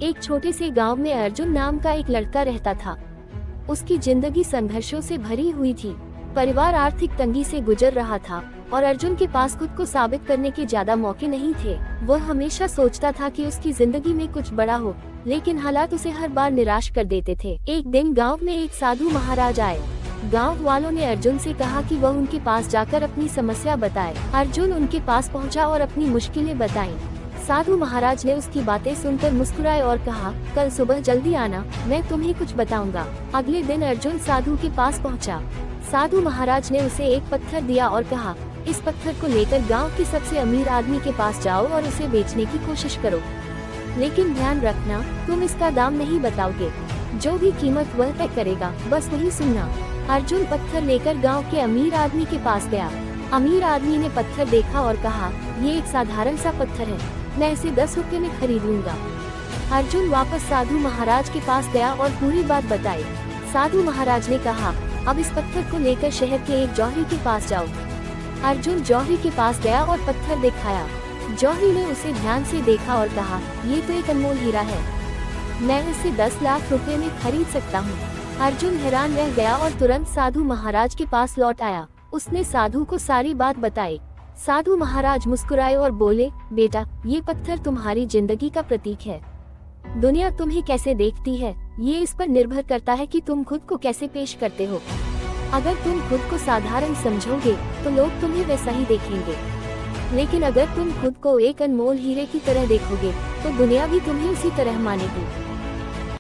एक छोटे से गांव में अर्जुन नाम का एक लड़का रहता था। उसकी जिंदगी संघर्षों से भरी हुई थी। परिवार आर्थिक तंगी से गुजर रहा था और अर्जुन के पास खुद को साबित करने के ज्यादा मौके नहीं थे। वह हमेशा सोचता था कि उसकी जिंदगी में कुछ बड़ा हो, लेकिन हालात उसे हर बार निराश कर देते थे। एक दिन गांव में एक साधु महाराज आए। गांव वालों ने अर्जुन से कहा कि वह उनके पास जाकर अपनी समस्या बताए। अर्जुन उनके पास पहुंचा और अपनी मुश्किलें बताईं। साधु महाराज ने उसकी बातें सुनकर मुस्कुराए और कहा, कल सुबह जल्दी आना, मैं तुम्हें कुछ बताऊंगा। अगले दिन अर्जुन साधु के पास पहुंचा। साधु महाराज ने उसे एक पत्थर दिया और कहा, इस पत्थर को लेकर गांव के सबसे अमीर आदमी के पास जाओ और उसे बेचने की कोशिश करो, लेकिन ध्यान रखना तुम इसका दाम नहीं बताओगे। जो भी कीमत वह तय करेगा बस वही सुनना। अर्जुन पत्थर लेकर गांव के अमीर आदमी के पास गया। अमीर आदमी ने पत्थर देखा और कहा, ये एक साधारण सा पत्थर है, मैं इसे 10 रुपए में खरीद लूंगा। अर्जुन वापस साधु महाराज के पास गया और पूरी बात बताई। साधु महाराज ने कहा, अब इस पत्थर को लेकर शहर के एक जौहरी के पास जाओ। अर्जुन जौहरी के पास गया और पत्थर दिखाया। जौहरी ने उसे ध्यान से देखा और कहा, ये तो एक अनमोल हीरा है, मैं इसे 10 लाख रुपए में खरीद सकता हूँ। अर्जुन हैरान रह गया और तुरंत साधु महाराज के पास लौट आया। उसने साधु को सारी बात बताई। साधु महाराज मुस्कुराए और बोले, बेटा, ये पत्थर तुम्हारी जिंदगी का प्रतीक है। दुनिया तुम्हें कैसे देखती है, ये इस पर निर्भर करता है कि तुम खुद को कैसे पेश करते हो। अगर तुम खुद को साधारण समझोगे तो लोग तुम्हें वैसा ही देखेंगे, लेकिन अगर तुम खुद को एक अनमोल हीरे की तरह देखोगे तो दुनिया भी तुम्हें उसी तरह मानेगी।